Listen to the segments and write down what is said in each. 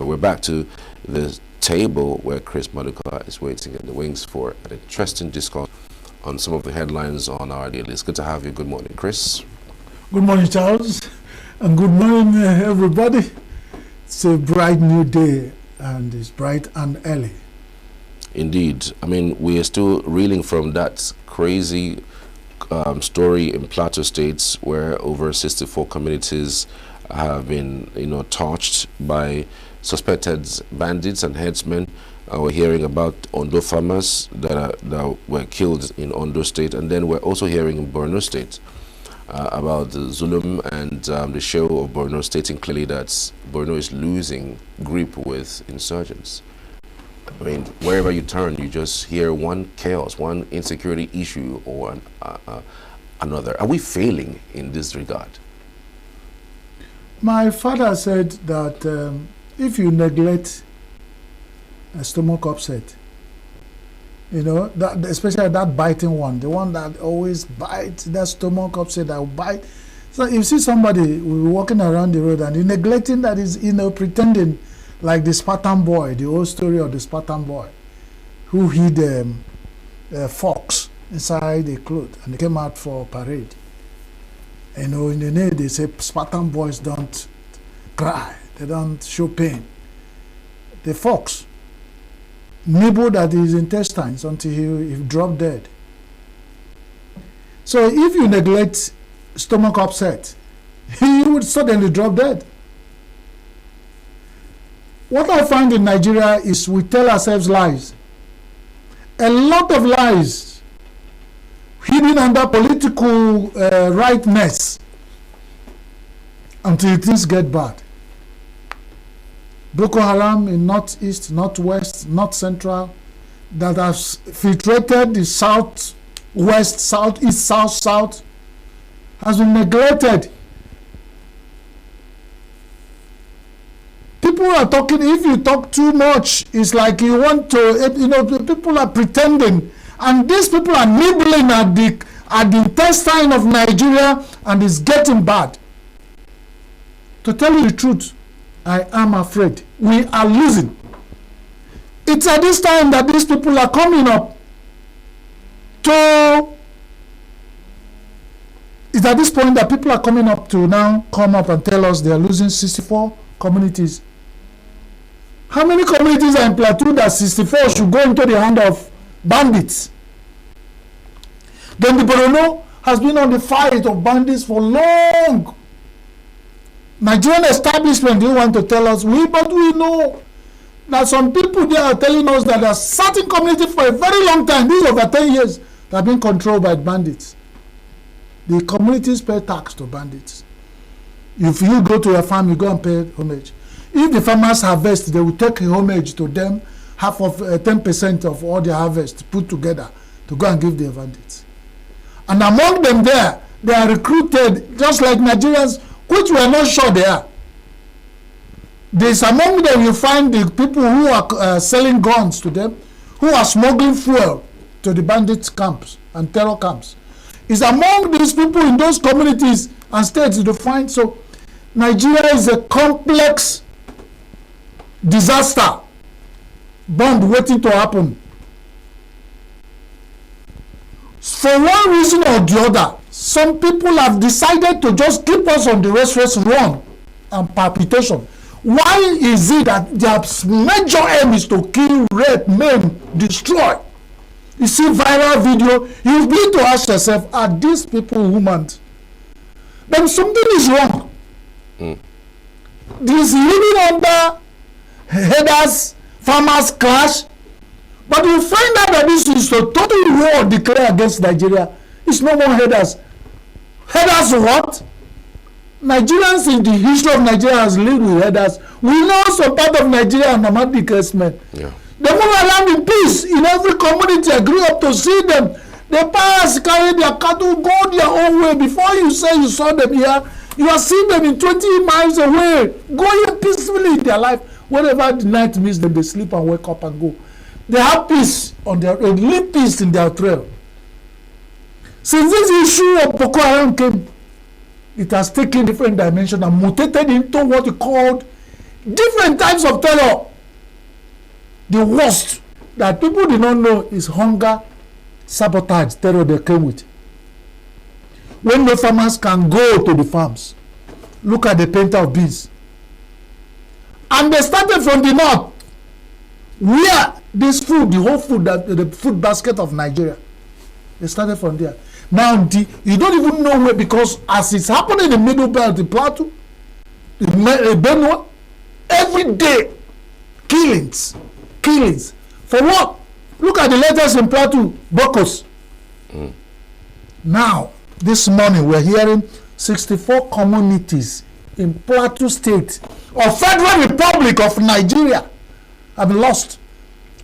But we're back to the table where Chris Maduka is waiting in the wings for an interesting discourse on some of the headlines on our daily. It's good to have you. Good morning, Chris. Good morning, Charles, and good morning, everybody. It's a bright new day, and it's bright and early. Indeed. I mean, we are still reeling from that crazy story in Plateau States where over 64 communities have been, touched by suspected bandits and headsmen. We're hearing about Ondo farmers that were killed in Ondo State, and then we're also hearing in Borno State about the Zulum and the show of Borno stating clearly that Borno is losing grip with insurgents. I mean, wherever you turn, you just hear one chaos, one insecurity issue or another. Are we failing in this regard? My father said that if you neglect a stomach upset, that, especially that biting one, the one that always bites, that stomach upset that will bite. So if you see somebody walking around the road and you're neglecting that is, pretending like the Spartan boy, the old story of the Spartan boy who hid a fox inside a cloth and he came out for parade. In the name they say Spartan boys don't cry, they don't show pain. The fox nibbled at his intestines until he dropped dead. So if you neglect stomach upset, he would suddenly drop dead. What I find in Nigeria is we tell ourselves lies. A lot of lies hidden under political rightness until things get bad. Boko Haram in northeast, northwest, north central that has filtrated the southwest, southeast, south has been neglected. People are talking, if you talk too much, it's like you want to, people are pretending. And these people are nibbling at the intestine of Nigeria, and it's getting bad. To tell you the truth, I am afraid we are losing. It's at this time that these people are coming up to, it's at this point that people are coming up to now come up and tell us they are losing 64 communities. How many communities are in Plateau that 64 should go into the hand of bandits? Then the Borno has been on the fight of bandits for long. Nigerian establishment didn't want to tell us, but we know that some people there are telling us that there are certain communities for a very long time, these over 10 years, that have been controlled by bandits. The communities pay tax to bandits. If you go to a farm, you go and pay homage. If the farmers harvest, they will take homage to them, half of 10% of all their harvest put together to go and give the bandits. And among them there, they are recruited just like Nigerians, which we are not sure they are. There's among them you find the people who are selling guns to them, who are smuggling fuel to the bandit camps and terror camps. It's among these people in those communities and states you find. So Nigeria is a complex disaster bomb waiting to happen. For one reason or the other, some people have decided to just keep us on the restless run and palpitation. Why is it that their major aim is to kill, rape, maim, destroy? You see viral video, you need to ask yourself, are these people humans? Then something is wrong. This living under headers, farmers clash, but you find out that this is a total war declared against Nigeria. It's no more headers. Headers what? Nigerians in the history of Nigeria has lived with headers. We know some part of Nigeria are nomadic herdsmen. Yeah. They move around in peace in every community. I grew up to see them. The parents carry their cattle, go their own way. Before you say you saw them here, you are seeing them in 20 miles away, going peacefully in their life. Whenever the night meets them, they sleep and wake up and go. They have peace on their own, live peace in their trail. Since this issue of Boko Haram came, it has taken different dimensions and mutated into what we called Different types of terror. The worst that people did not know is hunger, sabotage, terror they came with. When the farmers can go to the farms, look at the painter of beans. And they started from the north, where this food, the whole food, the food basket of Nigeria, they started from there. Now, you don't even know where, because as it's happening in the middle belt, the plateau, the Benue, every day, killings. For what? Look at the latest in plateau, Bokos. Now, this morning, we're hearing 64 communities in Plateau State or Federal Republic of Nigeria have been lost.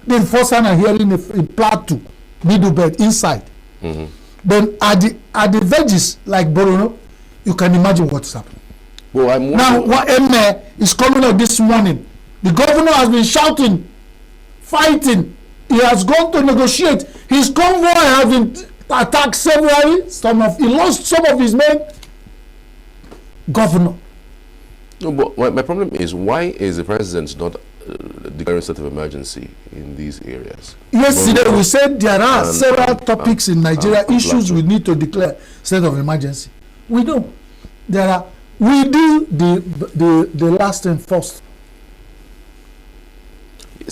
The first time I'm hearing in Plateau, middle belt, inside. Then at the veggies like Borno, you can imagine what's happening. Well, now, what Emir is coming out this morning, the governor has been shouting, fighting. He has gone to negotiate. His convoy has been attacked severally. He lost some of his men. Governor. No, but my problem is, why is the president not declaring state of emergency in these areas? Yesterday we said there are several topics in Nigeria, issues we need to declare state of emergency. We know there are. We do the last thing first.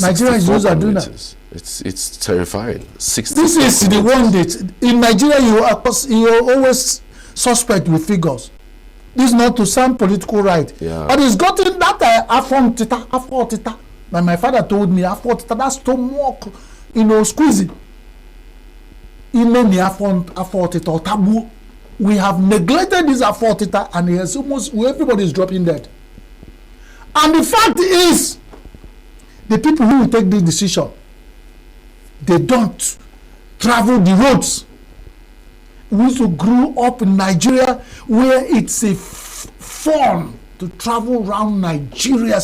Nigeria is those are doing that. It's terrifying. This is the one that in Nigeria you always suspect with figures. This is not to sound political right, but it's gotten that Afro Tita. Like my father told me, Afro Tita, that's stomach, squeezing. Even Afro Tita or taboo. We have neglected this Afro Tita, and it's almost everybody is dropping dead. And the fact is, the people who will take this decision, they don't travel the roads. We used to grow up in Nigeria where it's a fun to travel around Nigeria,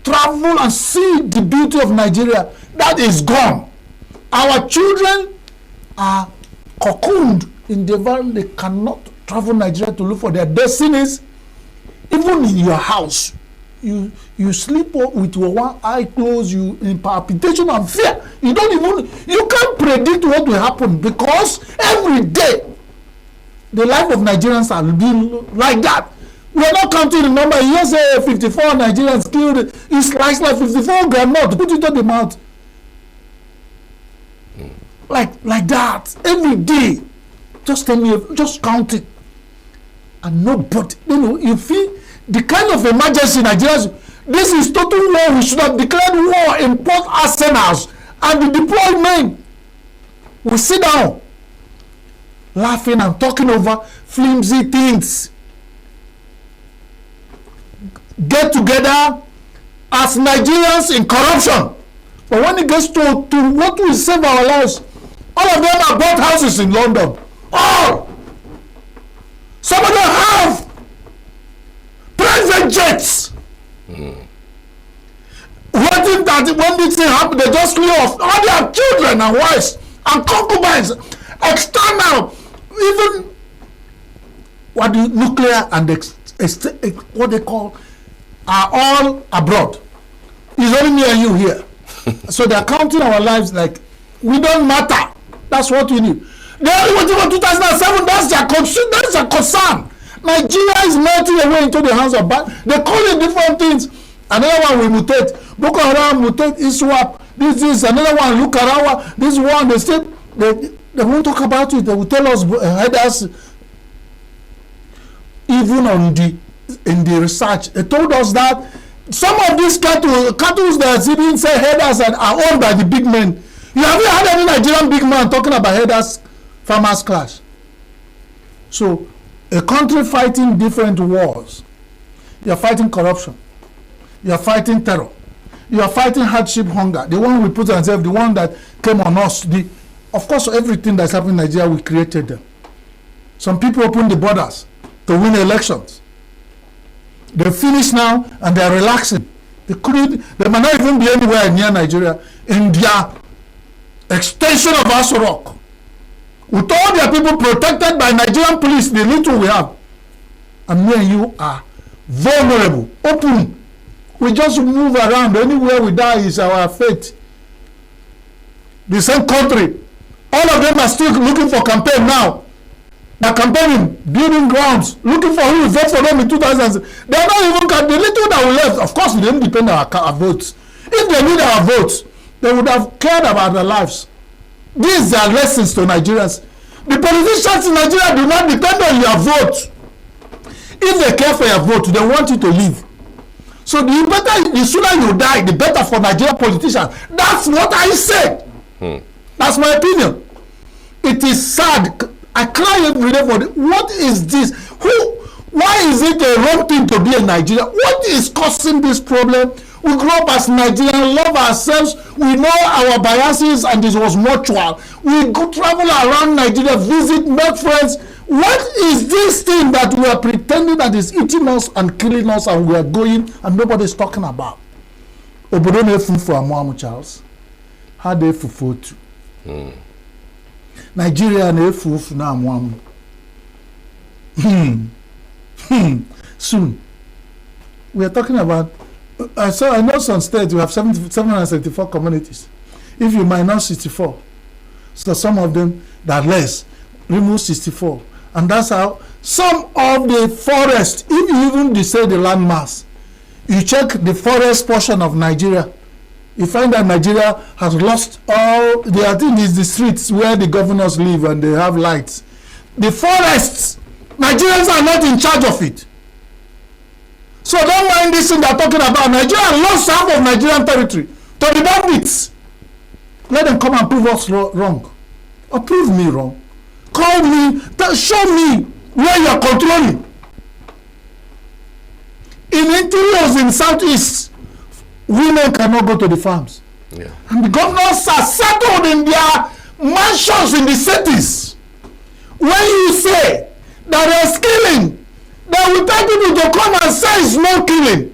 travel and see the beauty of Nigeria. That is gone. Our children are cocooned in the environment. They cannot travel Nigeria to look for their destinies. Even in your house, you sleep with your one eye closed, you in palpitation and fear. You can't predict what will happen, because every day the life of Nigerians are being like that. We are not counting the number. You say 54 Nigerians killed. It's like 54 grandma to put it on the mouth. Like that every day. Just tell me, just count it, and nobody. You feel the kind of emergency Nigerians. This is total war. We should have declared war, import arsenals, and the deployment. We sit down, laughing and talking over flimsy things. Get together as Nigerians in corruption. But when it gets to what will save our lives, all of them have bought houses in London. All. Some of them have private jets. Waiting that when this thing happens, they just clear off all their children and wives and concubines, external, even what the nuclear and what they call are all abroad. It's only me and you here. So they're counting our lives like we don't matter. That's what we need. They only waiting for 2007. That's their concern. Nigeria is melting away into the hands of bad. They call it different things. Another one will mutate. Boko Haram mutate, ISWAP. This is another one. Look Arawa. This one. They say they won't talk about it. They will tell us headers. Even in the research, they told us that some of these cattle that even say headers and are owned by the big men. You haven't had any Nigerian big man talking about headers, farmers clash. So a country fighting different wars. You are fighting corruption. You are fighting terror. You are fighting hardship, hunger. The one we put ourselves, the one that came on us. Of course, everything that's happening in Nigeria, we created them. Some people opened the borders to win elections. They finish now and they are relaxing. They might not even be anywhere near Nigeria in their extension of Aso Rock. With all their people protected by Nigerian police, the little we have. And me and you are vulnerable, open We just move around. Anywhere we die is our fate. The same country. All of them are still looking for campaign now. They're campaigning, building grounds, looking for who will vote for them in 2000. They're not even, the little that we left, of course, we didn't depend on our votes. If they need our votes, they would have cared about their lives. These are lessons to Nigerians. The politicians in Nigeria do not depend on your vote. If they care for your vote, they want you to leave. So the sooner you die, the better for Nigerian politicians. That's what I say. That's my opinion. It is sad. I cry every day for it. What is this? Why is it a wrong thing to be in Nigeria? What is causing this problem? We grow up as Nigerians, love ourselves. We know our biases, and this was mutual. We go travel around Nigeria, visit, make friends. What is this thing that we are pretending that is eating us and killing us, and we are going and nobody's talking about? Obodo na-efufu amụamụ Charles. How they fufu too? Nigeria na-efufu na amụamụ. Soon. We are talking about. I know some states we have 774 communities. If you minus 64, so some of them that less, remove 64. And that's how some of the forest, if you even decide the land mass, you check the forest portion of Nigeria, you find that Nigeria has lost all, I think it's the streets where the governors live and they have lights. The forests, Nigerians are not in charge of it. So don't mind this thing they're talking about. Nigeria lost half of Nigerian territory to the bandits. Let them come and prove us wrong. Or prove me wrong. Call me, show me where you're controlling. In interiors in southeast, women cannot go to the farms. Yeah. And the governors are settled in their mansions in the cities. When you say that there's killing, they will tell people to come and say it's no killing.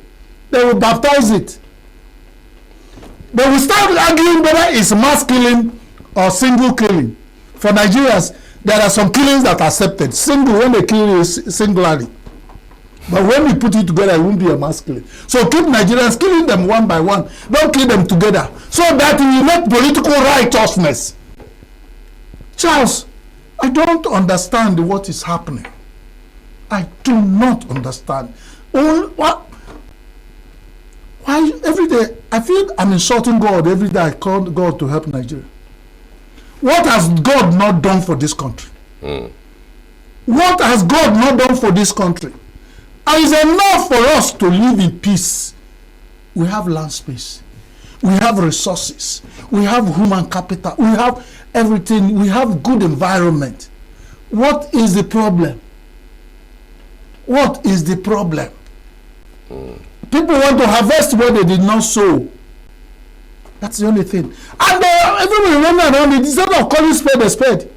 They will baptize it. They will start arguing whether it's mass killing or single killing. For Nigerians, there are some killings that are accepted. Single, when they kill you singularly. But when we put it together, it won't be a mass killing. So keep Nigerians killing them one by one. Don't kill them together. So that we make political righteousness. Charles, I don't understand what is happening. I do not understand. Why every day I feel I'm insulting God every day. I call God to help Nigeria. What has God not done for this country? What has God not done for this country? And it's enough for us to live in peace. We have land space. We have resources. We have human capital. We have everything. We have good environment. What is the problem? What is the problem? People want to harvest what they did not sow. That's the only thing. And everybody running around it, instead of calling spade a spade,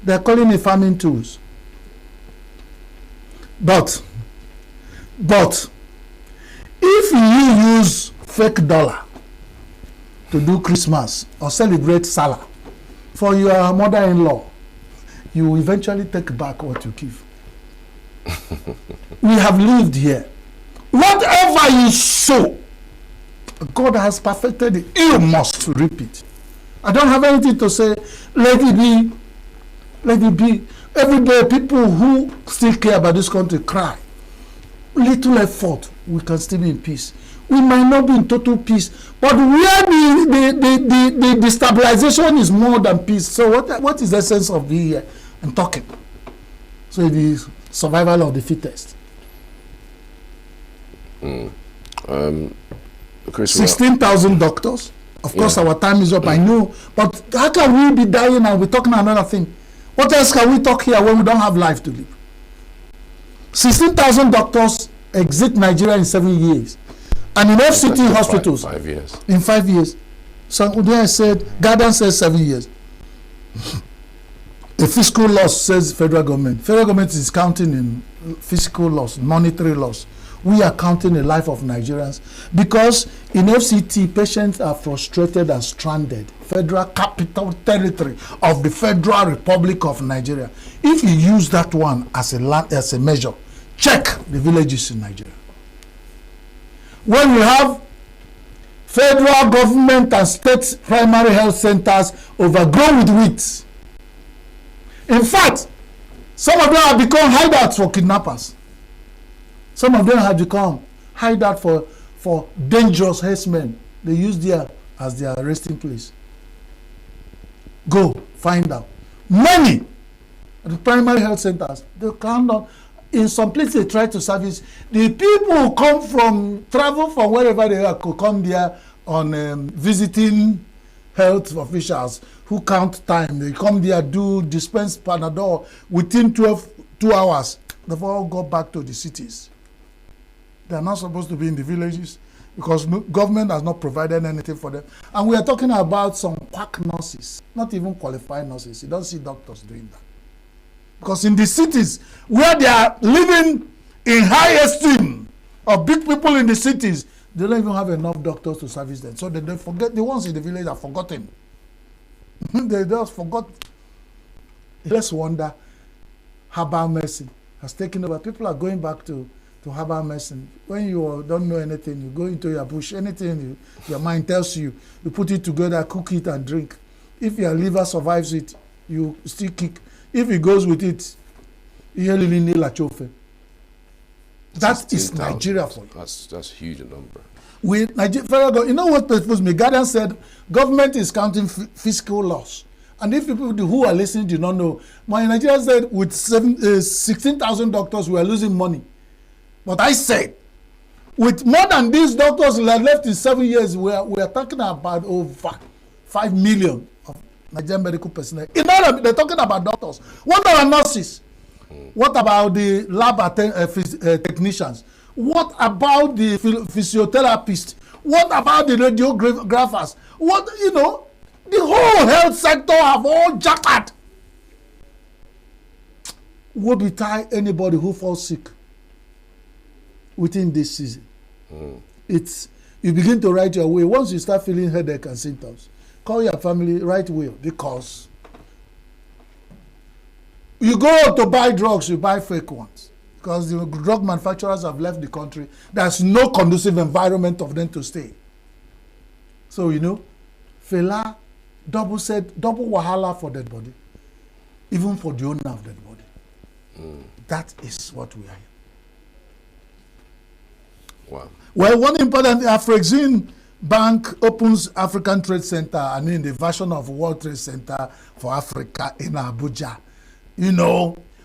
they're calling it farming tools. But if you use fake dollar to do Christmas or celebrate Salah for your mother-in-law, you will eventually take back what you give. We have lived here. Whatever you sow, God has perfected it. You must reap it. I don't have anything to say. Let it be. Let it be. Every day, people who still care about this country cry. Little effort, we can still be in peace. We might not be in total peace, but where the stabilization is more than peace. So what is the essence of being here and talking? So the survival of the fittest. 16,000 doctors. Of course, our time is up, I know. But how can we be dying and we're talking another thing? What else can we talk here when we don't have life to live? 16,000 doctors exit Nigeria in 7 years. And in FCT hospitals, 5 years. In 5 years. So there I said, Garden says 7 years. The fiscal loss says federal government. Federal government is counting in fiscal loss, monetary loss. We are counting the life of Nigerians because in FCT, patients are frustrated and stranded. Federal capital territory of the Federal Republic of Nigeria. If you use that one as a measure, check the villages in Nigeria. when we have federal government and state primary health centers overgrown with weeds. In fact, some of them have become hideouts for kidnappers. Some of them have become hideout for dangerous herdsmen. They use there as their resting place. Go find out. Many at the primary health centers, they cannot. In some places, they try to service the people who come from travel from wherever they are, could come there on visiting health officials who count time. They come there, do dispense Panadol within 2 hours. They've all go back to the cities. They are not supposed to be in the villages because government has not provided anything for them. And we are talking about some quack nurses, not even qualified nurses. You don't see doctors doing that. Because in the cities where they are living in high esteem of big people in the cities, they don't even have enough doctors to service them. So they forget, the ones in the village are forgotten. They just forgot. Let's wonder, herbal medicine has taken over. People are going back to herbal medicine. When you don't know anything, you go into your bush, anything your mind tells you, you put it together, cook it and drink. If your liver survives it, you still kick. If it goes with it, you really need a chofe. That is Nigeria for you. That's huge number. With Nigeria, you know what the Guardian said? Government is counting fiscal loss. And if people who are listening do not know, my Nigeria said with 16,000 doctors, we are losing money. But I said, with more than these doctors left in 7 years, we are talking about over 5 million of Nigerian medical personnel. In all of, they're talking about doctors. What about nurses? What about the lab technicians? What about the physiotherapists? What about the radiographers? What, the whole health sector have all jacked. Woe betide anybody who falls sick within this season. You begin to write your will. Once you start feeling headache and symptoms, call your family, write will, because you go to buy drugs, you buy fake ones, because the drug manufacturers have left the country. There's no conducive environment of them to stay. So, Fela double wahala for dead body, even for the owner of dead body. That is what we are here. Wow. Well, one important, Afrexim Bank opens African Trade Center, the version of World Trade Center for Africa in Abuja.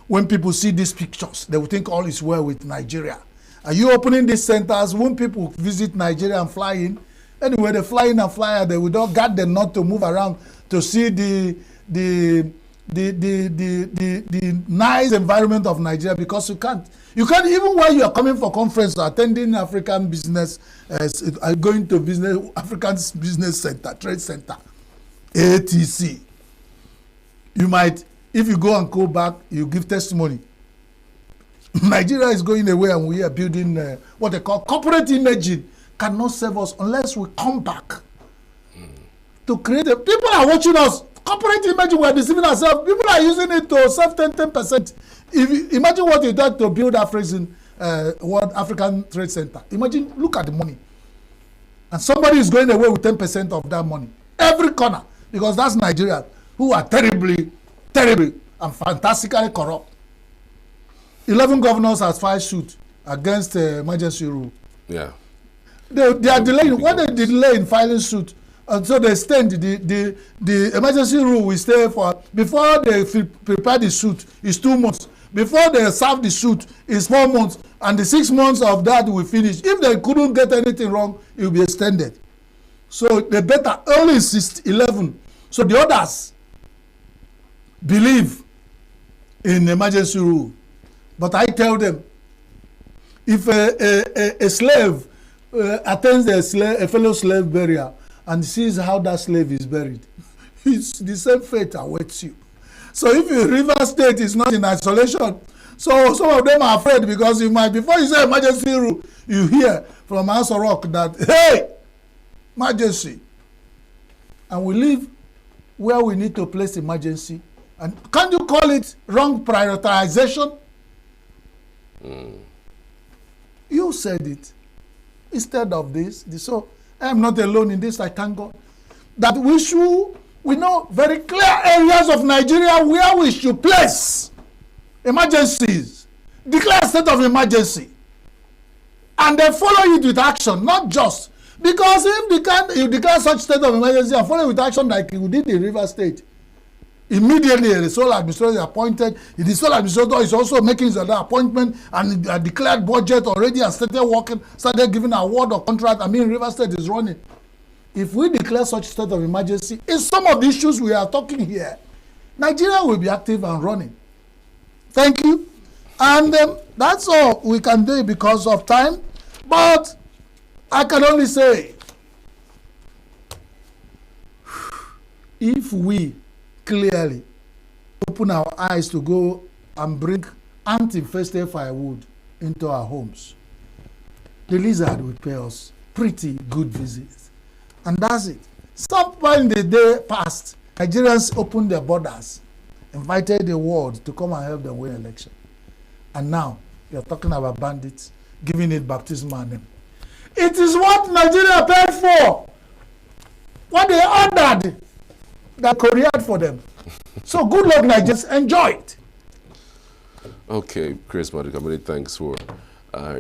When people see these pictures, they will think all is well with Nigeria. Are you opening these centers? When people visit Nigeria and fly in, anyway, they fly in and fly out, they will not guard them not to move around to see the nice environment of Nigeria, because you can't even while you are coming for conference or attending African business, going to African business center, trade center, ATC. You might, if you go and go back, you give testimony. Nigeria is going away, and we are building what they call corporate imaging. Cannot serve us unless we come back to create people are watching us. Corporate imaging, we are deceiving ourselves. People are using it to save 10%. Imagine what you did to build World African Trade Center. Imagine, look at the money. And somebody is going away with 10% of that money. Every corner. Because that's Nigeria, who are terribly, terribly and fantastically corrupt. 11 governors have filed suit against emergency rule. Yeah. They are delaying. What they delay in filing suit? And so they extend the emergency rule will stay for, before they prepare the suit is 2 months. Before they serve the suit is 4 months. And the 6 months of that will finish. If they couldn't get anything wrong, it will be extended. So they better only 11. So the others believe in emergency rule. But I tell them, if a slave attends a fellow slave burial and sees how that slave is buried, it's the same fate awaits you. So if your River State is not in isolation, so some of them are afraid, because you might, before you say emergency rule, you hear from House of Rock that, hey, emergency. And we live where we need to place emergency. And can't you call it wrong prioritization? You said it. instead of this. So I am not alone in this, I thank God. That we know very clear areas of Nigeria where we should place emergencies, declare a state of emergency, and then follow it with action, not just because if you declare such state of emergency and follow it with action like you did in River State, immediately the sole administrator is appointed. The sole administrator is also making his other appointment and declared budget already and started working, started giving award or contract. River State is running. If we declare such state of emergency, in some of the issues we are talking here, Nigeria will be active and running. Thank you. And that's all we can do because of time. But I can only say, if we clearly open our eyes to go and bring ant-infested firewood into our homes, the lizard will pay us pretty good visits. And that's it. Somewhere in the day past, Nigerians opened their borders, invited the world to come and help them win election. And now, you're talking about bandits, giving it baptismal name. It is what Nigeria paid for. What they ordered, that couriered for them. So good luck, Nigerians. Enjoy it. Okay, Chris Madikamani, thanks for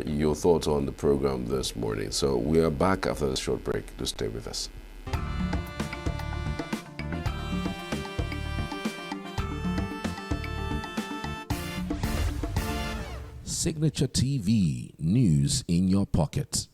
your thoughts on the program this morning. So we are back after the short break. Do stay with us. Signature TV, news in your pocket.